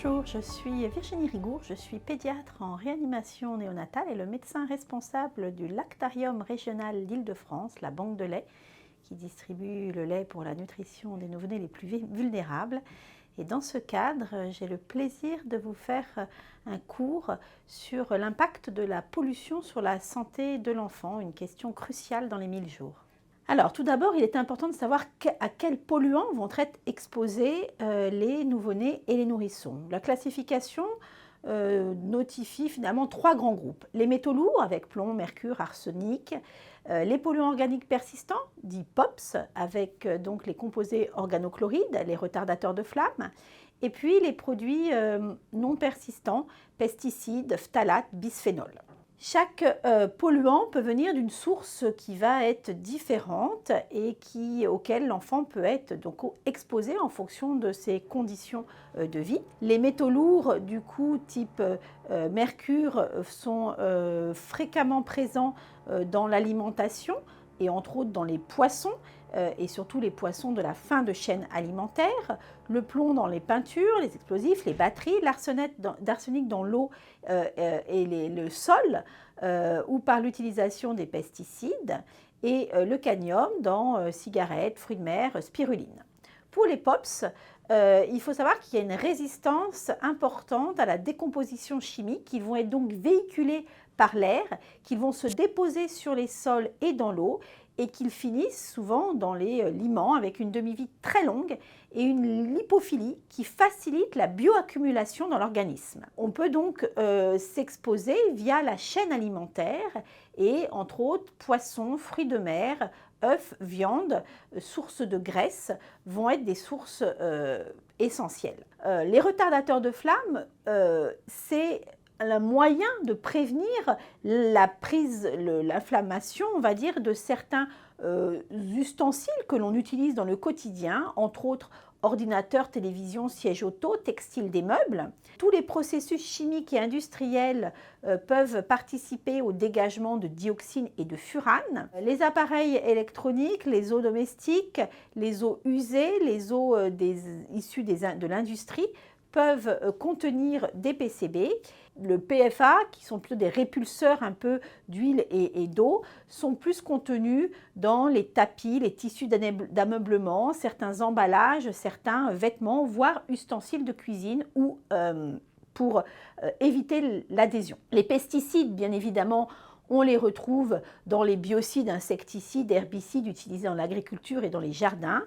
Bonjour, je suis Virginie Rigour, je suis pédiatre en réanimation néonatale et le médecin responsable du lactarium régional d'Île-de-France, la banque de lait, qui distribue le lait pour la nutrition des nouveau-nés les plus vulnérables. Et dans ce cadre, j'ai le plaisir de vous faire un cours sur l'impact de la pollution sur la santé de l'enfant, une question cruciale dans les 1000 jours. Alors, tout d'abord, il est important de savoir à quels polluants vont être exposés les nouveau-nés et les nourrissons. La classification notifie finalement 3 grands groupes. Les métaux lourds avec plomb, mercure, arsenic, les polluants organiques persistants, dits POPs, avec donc les composés organochlorides, les retardateurs de flamme, et puis les produits non persistants, pesticides, phtalates, bisphénol. Chaque polluant peut venir d'une source qui va être différente et auquel l'enfant peut être donc exposé en fonction de ses conditions de vie. Les métaux lourds, du coup, type mercure, sont fréquemment présents dans l'alimentation et entre autres dans les poissons et surtout les poissons de la fin de chaîne alimentaire, le plomb dans les peintures, les explosifs, les batteries, l'arsenic dans l'eau et le sol ou par l'utilisation des pesticides et le cadmium dans cigarettes, fruits de mer, spiruline. Pour les POPs, il faut savoir qu'il y a une résistance importante à la décomposition chimique qui vont être donc véhiculés par l'air, qui vont se déposer sur les sols et dans l'eau et qu'ils finissent souvent dans les liments avec une demi-vie très longue et une lipophilie qui facilite la bioaccumulation dans l'organisme. On peut donc s'exposer via la chaîne alimentaire et entre autres poissons, fruits de mer, œufs, viande, sources de graisse vont être des sources essentielles. Les retardateurs de flamme, c'est le moyen de prévenir l'inflammation, on va dire, de certains ustensiles que l'on utilise dans le quotidien, entre autres ordinateurs, télévision, sièges auto, textiles des meubles. Tous les processus chimiques et industriels peuvent participer au dégagement de dioxine et de furane. Les appareils électroniques, les eaux domestiques, les eaux usées, les eaux issues de l'industrie peuvent contenir des PCB. Le PFA, qui sont plutôt des répulseurs un peu d'huile et d'eau, sont plus contenus dans les tapis, les tissus d'ameublement, certains emballages, certains vêtements, voire ustensiles de cuisine ou pour éviter l'adhésion. Les pesticides, bien évidemment, on les retrouve dans les biocides, insecticides, herbicides utilisés dans l'agriculture et dans les jardins.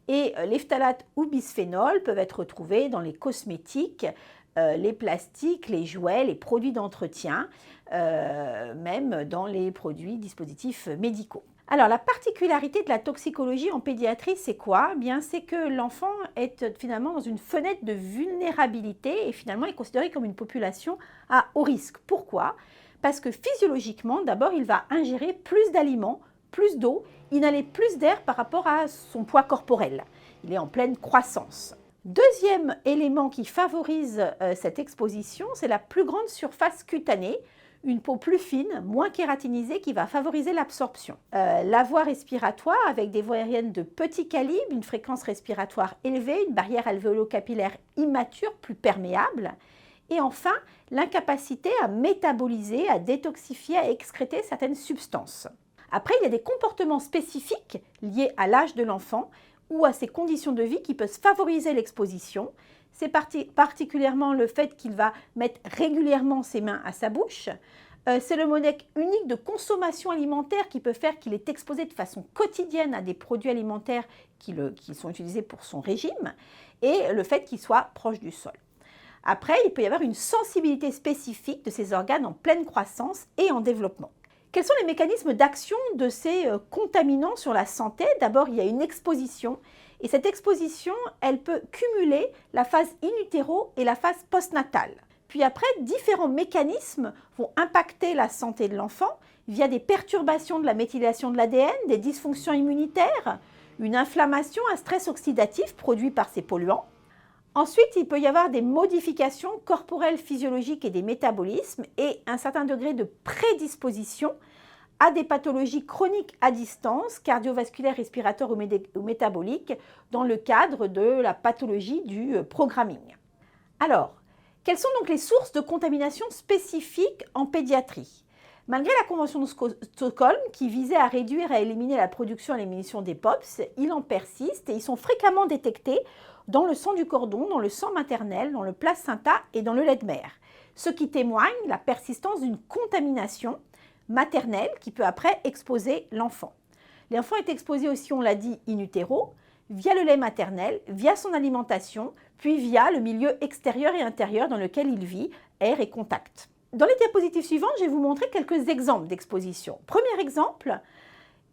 Et les phtalates ou bisphénols peuvent être retrouvés dans les cosmétiques, les plastiques, les jouets, les produits d'entretien, même dans les dispositifs médicaux. Alors, la particularité de la toxicologie en pédiatrie, c'est quoi? Bien, c'est que l'enfant est finalement dans une fenêtre de vulnérabilité et finalement est considéré comme une population à haut risque. Pourquoi? Parce que physiologiquement, d'abord, il va ingérer plus d'aliments, plus d'eau, inhaler plus d'air par rapport à son poids corporel. Il est en pleine croissance. Deuxième élément qui favorise cette exposition, c'est la plus grande surface cutanée, une peau plus fine, moins kératinisée qui va favoriser l'absorption. La voie respiratoire avec des voies aériennes de petit calibre, une fréquence respiratoire élevée, une barrière alvéolo-capillaire immature, plus perméable. Et enfin, l'incapacité à métaboliser, à détoxifier, à excréter certaines substances. Après, il y a des comportements spécifiques liés à l'âge de l'enfant ou à ses conditions de vie qui peuvent favoriser l'exposition. C'est particulièrement le fait qu'il va mettre régulièrement ses mains à sa bouche. C'est le mode unique de consommation alimentaire qui peut faire qu'il est exposé de façon quotidienne à des produits alimentaires qui sont utilisés pour son régime et le fait qu'il soit proche du sol. Après, il peut y avoir une sensibilité spécifique de ces organes en pleine croissance et en développement. Quels sont les mécanismes d'action de ces contaminants sur la santé? D'abord, il y a une exposition et cette exposition, elle peut cumuler la phase in utero et la phase postnatale. Puis après, différents mécanismes vont impacter la santé de l'enfant via des perturbations de la méthylation de l'ADN, des dysfonctions immunitaires, une inflammation, un stress oxydatif produit par ces polluants. Ensuite, il peut y avoir des modifications corporelles, physiologiques et des métabolismes et un certain degré de prédisposition à des pathologies chroniques à distance, cardiovasculaires, respiratoires ou métaboliques, dans le cadre de la pathologie du programming. Alors, quelles sont donc les sources de contamination spécifiques en pédiatrie? Malgré la Convention de Stockholm, qui visait à réduire et à éliminer la production et l'émission des POPs, il en persiste et ils sont fréquemment détectés dans le sang du cordon, dans le sang maternel, dans le placenta et dans le lait de mère, ce qui témoigne la persistance d'une contamination maternelle qui peut après exposer l'enfant. L'enfant est exposé aussi, on l'a dit, in utero, via le lait maternel, via son alimentation, puis via le milieu extérieur et intérieur dans lequel il vit, air et contact. Dans les diapositives suivantes, je vais vous montrer quelques exemples d'exposition. Premier exemple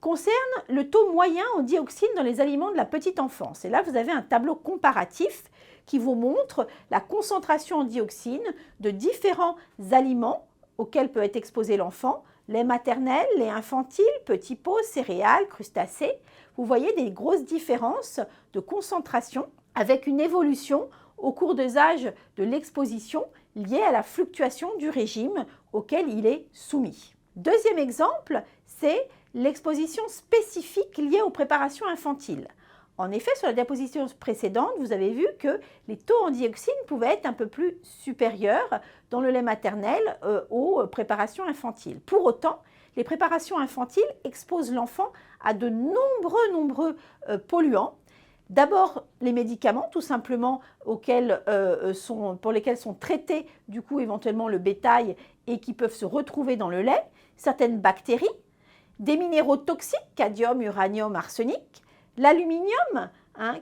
concerne le taux moyen en dioxine dans les aliments de la petite enfance. Et là, vous avez un tableau comparatif qui vous montre la concentration en dioxine de différents aliments auxquels peut être exposé l'enfant, lait maternel, lait infantile, petits pots, céréales, crustacés. Vous voyez des grosses différences de concentration avec une évolution au cours des âges de l'exposition liée à la fluctuation du régime auquel il est soumis. Deuxième exemple, c'est l'exposition spécifique liée aux préparations infantiles. En effet, sur la diapositive précédente, vous avez vu que les taux en dioxine pouvaient être un peu plus supérieurs dans le lait maternel aux préparations infantiles. Pour autant, les préparations infantiles exposent l'enfant à de nombreux polluants. D'abord, les médicaments, tout simplement, pour lesquels sont traités, du coup, éventuellement le bétail et qui peuvent se retrouver dans le lait, certaines bactéries, des minéraux toxiques, cadmium, uranium, arsenic, l'aluminium,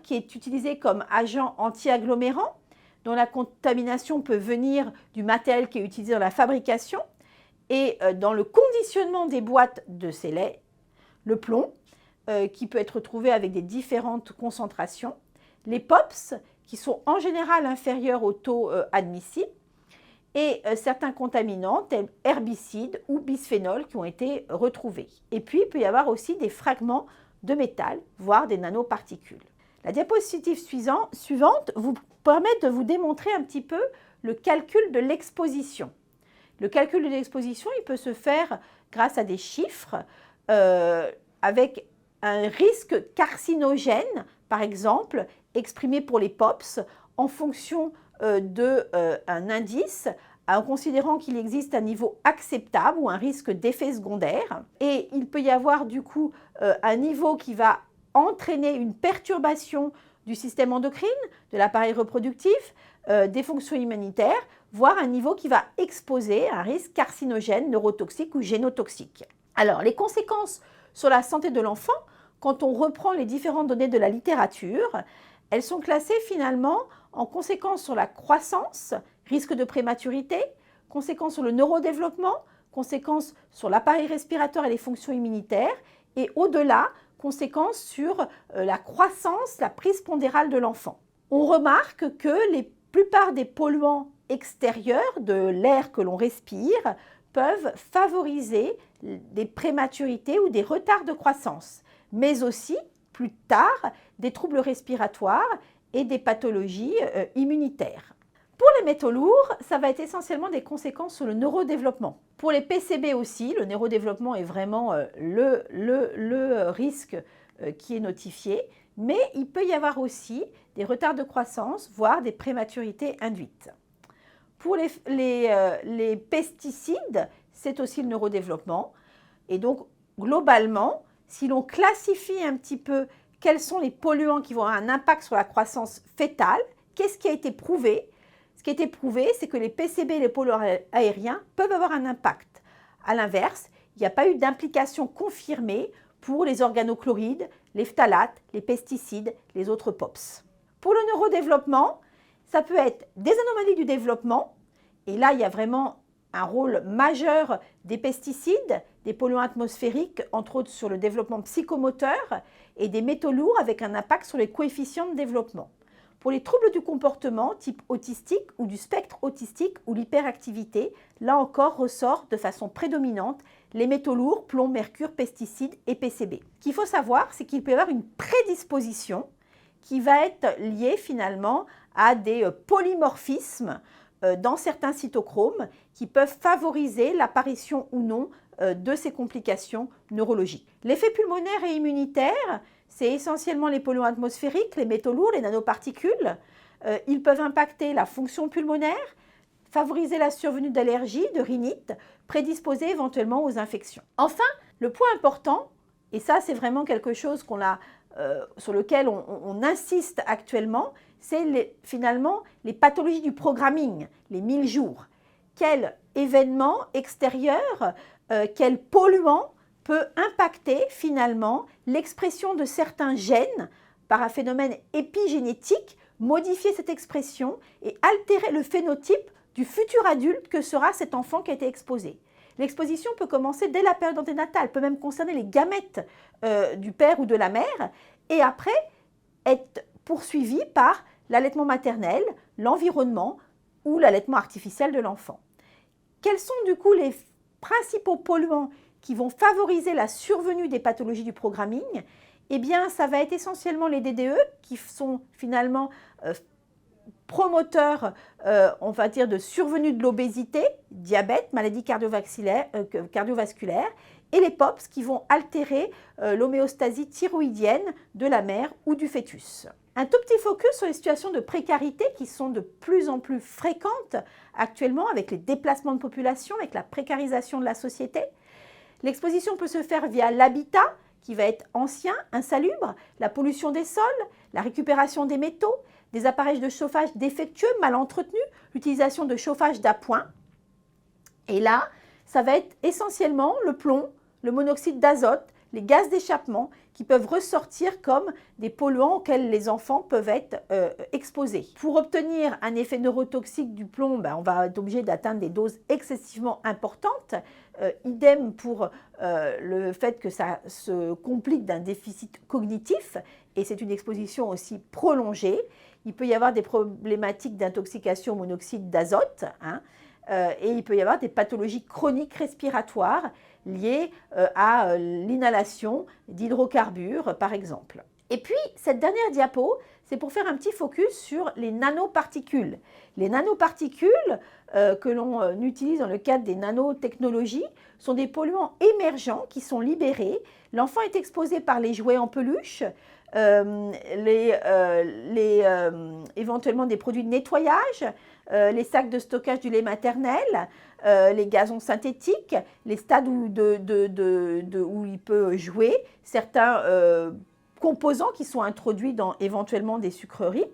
qui est utilisé comme agent anti-agglomérant, dont la contamination peut venir du matériel qui est utilisé dans la fabrication et dans le conditionnement des boîtes de ces laits, le plomb, qui peut être retrouvé avec des différentes concentrations, les POPs, qui sont en général inférieurs au taux admissible, et certains contaminants tels herbicides ou bisphénol qui ont été retrouvés. Et puis, il peut y avoir aussi des fragments de métal, voire des nanoparticules. La diapositive suivante vous permet de vous démontrer un petit peu le calcul de l'exposition. Le calcul de l'exposition, il peut se faire grâce à des chiffres avec un risque carcinogène, par exemple, exprimé pour les POPs en fonction d'un indice, en considérant qu'il existe un niveau acceptable ou un risque d'effet secondaire. Et il peut y avoir du coup un niveau qui va entraîner une perturbation du système endocrine, de l'appareil reproductif, des fonctions immunitaires, voire un niveau qui va exposer un risque carcinogène, neurotoxique ou génotoxique. Alors, les conséquences sur la santé de l'enfant, quand on reprend les différentes données de la littérature, elles sont classées finalement en conséquences sur la croissance, risque de prématurité, conséquences sur le neurodéveloppement, conséquences sur l'appareil respiratoire et les fonctions immunitaires, et au-delà, conséquences sur la croissance, la prise pondérale de l'enfant. On remarque que la plupart des polluants extérieurs de l'air que l'on respire peuvent favoriser des prématurités ou des retards de croissance, mais aussi, plus tard, des troubles respiratoires et des pathologies immunitaires. Pour les métaux lourds, ça va être essentiellement des conséquences sur le neurodéveloppement. Pour les PCB aussi, le neurodéveloppement est vraiment le risque qui est notifié, mais il peut y avoir aussi des retards de croissance, voire des prématurités induites. Pour les pesticides, c'est aussi le neurodéveloppement. Et donc, globalement, si l'on classifie un petit peu quels sont les polluants qui vont avoir un impact sur la croissance fœtale, qu'est-ce qui a été prouvé? Ce qui a été prouvé, c'est que les PCB et les polluants aériens peuvent avoir un impact. À l'inverse, il n'y a pas eu d'implication confirmée pour les organochlorides, les phtalates, les pesticides, les autres POPs. Pour le neurodéveloppement, ça peut être des anomalies du développement, et là, il y a vraiment un rôle majeur des pesticides, des polluants atmosphériques, entre autres sur le développement psychomoteur, et des métaux lourds avec un impact sur les coefficients de développement. Pour les troubles du comportement type autistique ou du spectre autistique ou l'hyperactivité, là encore ressort de façon prédominante les métaux lourds, plomb, mercure, pesticides et PCB. Ce qu'il faut savoir, c'est qu'il peut y avoir une prédisposition qui va être liée finalement à des polymorphismes dans certains cytochromes qui peuvent favoriser l'apparition ou non de ces complications neurologiques. L'effet pulmonaire et immunitaire, c'est essentiellement les polluants atmosphériques, les métaux lourds, les nanoparticules. Ils peuvent impacter la fonction pulmonaire, favoriser la survenue d'allergies, de rhinite, prédisposer éventuellement aux infections. Enfin, le point important, et ça c'est vraiment quelque chose sur lequel on insiste actuellement, c'est finalement les pathologies du programming, les 1000 jours. Quel événement extérieur, quel polluant peut impacter finalement l'expression de certains gènes par un phénomène épigénétique, modifier cette expression et altérer le phénotype du futur adulte que sera cet enfant qui a été exposé. L'exposition peut commencer dès la période anténatale, peut même concerner les gamètes du père ou de la mère, et après être poursuivie par l'allaitement maternel, l'environnement ou l'allaitement artificiel de l'enfant. Quels sont du coup les principaux polluants qui vont favoriser la survenue des pathologies du programming? Eh bien, ça va être essentiellement les DDE qui sont finalement promoteurs, on va dire, de survenue de l'obésité, diabète, maladie cardiovasculaire, et les POPs qui vont altérer l'homéostasie thyroïdienne de la mère ou du fœtus. Un tout petit focus sur les situations de précarité qui sont de plus en plus fréquentes actuellement avec les déplacements de population, avec la précarisation de la société. L'exposition peut se faire via l'habitat qui va être ancien, insalubre, la pollution des sols, la récupération des métaux, des appareils de chauffage défectueux, mal entretenus, l'utilisation de chauffage d'appoint. Et là, ça va être essentiellement le plomb, le monoxyde d'azote, les gaz d'échappement qui peuvent ressortir comme des polluants auxquels les enfants peuvent être exposés. Pour obtenir un effet neurotoxique du plomb, on va être obligé d'atteindre des doses excessivement importantes. Idem pour le fait que ça se complique d'un déficit cognitif et c'est une exposition aussi prolongée. Il peut y avoir des problématiques d'intoxication au monoxyde d'azote et il peut y avoir des pathologies chroniques respiratoires liées à l'inhalation d'hydrocarbures, par exemple. Et puis, cette dernière diapo, c'est pour faire un petit focus sur les nanoparticules. Les nanoparticules que l'on utilise dans le cadre des nanotechnologies sont des polluants émergents qui sont libérés. L'enfant est exposé par les jouets en peluche, éventuellement des produits de nettoyage, les sacs de stockage du lait maternel, les gazons synthétiques, les stades où il peut jouer, certains composants qui sont introduits dans éventuellement des sucreries.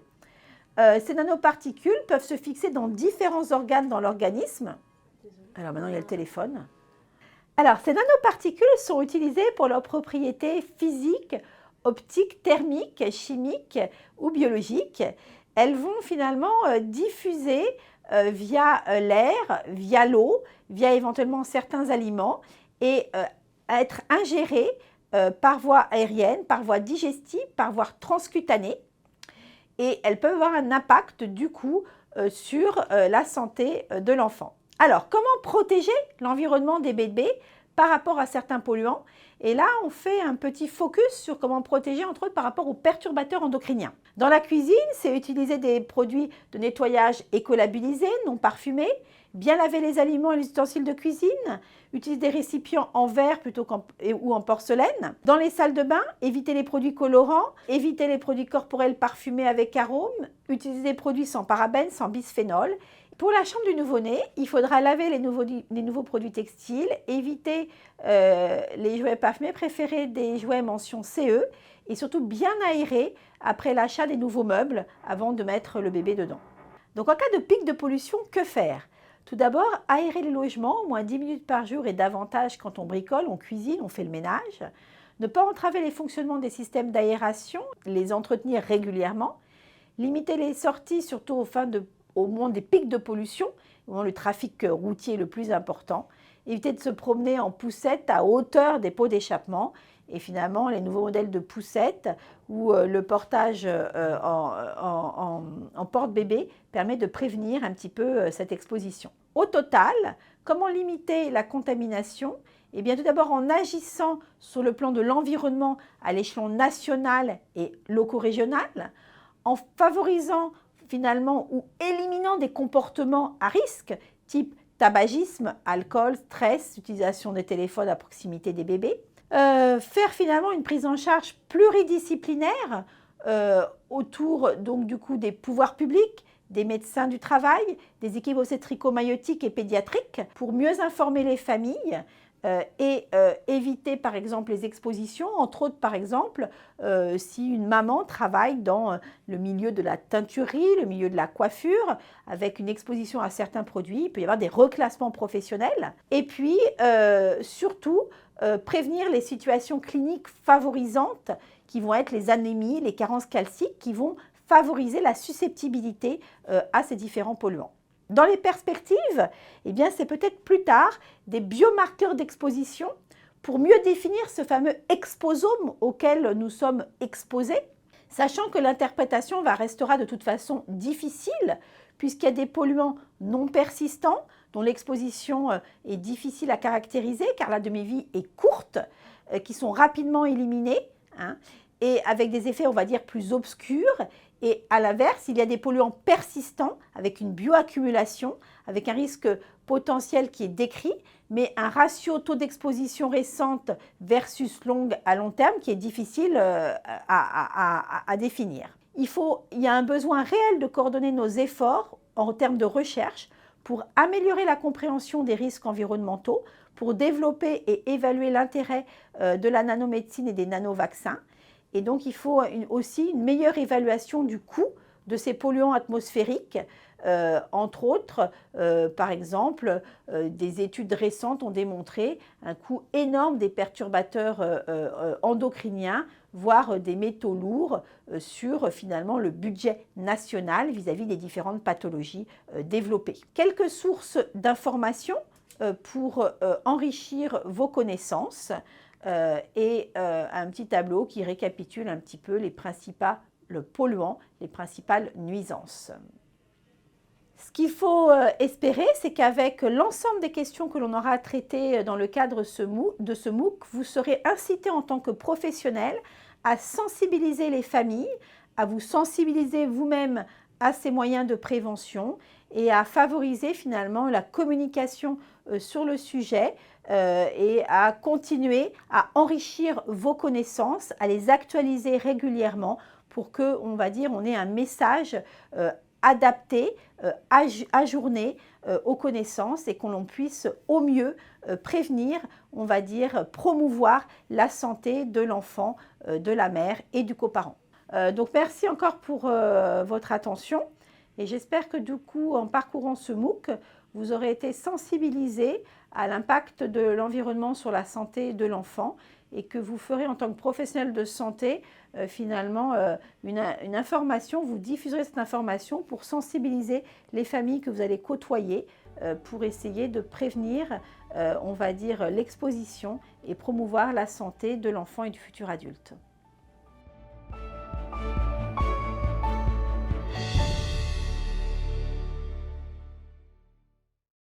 Ces nanoparticules peuvent se fixer dans différents organes dans l'organisme. Alors maintenant, il y a le téléphone. Alors, ces nanoparticules sont utilisées pour leurs propriétés physiques, optiques, thermiques, chimiques ou biologiques. Elles vont finalement diffuser via l'air, via l'eau, via éventuellement certains aliments et être ingérées par voie aérienne, par voie digestive, par voie transcutanée. Et elles peuvent avoir un impact du coup sur la santé de l'enfant. Alors, comment protéger l'environnement des bébés par rapport à certains polluants? Et là, on fait un petit focus sur comment protéger, entre autres, par rapport aux perturbateurs endocriniens. Dans la cuisine, c'est utiliser des produits de nettoyage écolabellisés, non parfumés, bien laver les aliments et les ustensiles de cuisine, utiliser des récipients en verre plutôt ou en porcelaine. Dans les salles de bain, éviter les produits colorants, éviter les produits corporels parfumés avec arôme, utiliser des produits sans parabènes, sans bisphénol. Pour la chambre du nouveau-né, il faudra laver les nouveaux produits textiles, éviter les jouets parfumés, préférer des jouets mention CE et surtout bien aérer après l'achat des nouveaux meubles avant de mettre le bébé dedans. Donc en cas de pic de pollution, que faire? Tout d'abord, aérer les logements au moins 10 minutes par jour et davantage quand on bricole, on cuisine, on fait le ménage. Ne pas entraver les fonctionnements des systèmes d'aération, les entretenir régulièrement. Limiter les sorties, surtout au moment des pics de pollution, au moment où le trafic routier est le plus important. Éviter de se promener en poussette à hauteur des pots d'échappement et finalement les nouveaux modèles de poussettes ou le portage en porte-bébé permet de prévenir un petit peu cette exposition. Au total, comment limiter la contamination? Eh bien, tout d'abord en agissant sur le plan de l'environnement à l'échelon national et loco-régional, en favorisant finalement ou éliminant des comportements à risque, type tabagisme, alcool, stress, utilisation des téléphones à proximité des bébés. Faire finalement une prise en charge pluridisciplinaire autour donc du coup des pouvoirs publics, des médecins du travail, des équipes obstétrico-maïotiques et pédiatriques pour mieux informer les familles et éviter par exemple les expositions, entre autres par exemple si une maman travaille dans le milieu de la teinturerie, le milieu de la coiffure, avec une exposition à certains produits, il peut y avoir des reclassements professionnels. Et puis surtout, prévenir les situations cliniques favorisantes qui vont être les anémies, les carences calciques, qui vont favoriser la susceptibilité à ces différents polluants. Dans les perspectives, eh bien, c'est peut-être plus tard des biomarqueurs d'exposition pour mieux définir ce fameux exposome auquel nous sommes exposés, sachant que l'interprétation restera de toute façon difficile puisqu'il y a des polluants non persistants dont l'exposition est difficile à caractériser car la demi-vie est courte, qui sont rapidement éliminés, hein, et avec des effets, on va dire, plus obscurs. Et à l'inverse, il y a des polluants persistants avec une bioaccumulation, avec un risque potentiel qui est décrit, mais un ratio taux d'exposition récente versus longue à long terme qui est difficile à définir. Il y a un besoin réel de coordonner nos efforts en termes de recherche pour améliorer la compréhension des risques environnementaux, pour développer et évaluer l'intérêt de la nanomédecine et des nanovaccins. Et donc, il faut aussi une meilleure évaluation du coût de ces polluants atmosphériques. Entre autres, par exemple, des études récentes ont démontré un coût énorme des perturbateurs endocriniens, voire des métaux lourds sur finalement le budget national vis-à-vis des différentes pathologies développées. Quelques sources d'informations pour enrichir vos connaissances. Et un petit tableau qui récapitule un petit peu les principaux polluants, les principales nuisances. Ce qu'il faut espérer, c'est qu'avec l'ensemble des questions que l'on aura traitées dans le cadre de ce MOOC, vous serez incité en tant que professionnel à sensibiliser les familles, à vous sensibiliser vous-même à ces moyens de prévention et à favoriser finalement la communication sur le sujet et à continuer à enrichir vos connaissances, à les actualiser régulièrement pour que, on va dire, on ait un message adapté, ajourné aux connaissances et qu'on puisse au mieux prévenir, on va dire, promouvoir la santé de l'enfant, de la mère et du coparent. Donc merci encore pour votre attention et j'espère que du coup en parcourant ce MOOC, vous aurez été sensibilisé à l'impact de l'environnement sur la santé de l'enfant et que vous ferez en tant que professionnel de santé finalement une information, vous diffuserez cette information pour sensibiliser les familles que vous allez côtoyer pour essayer de prévenir, on va dire, l'exposition et promouvoir la santé de l'enfant et du futur adulte.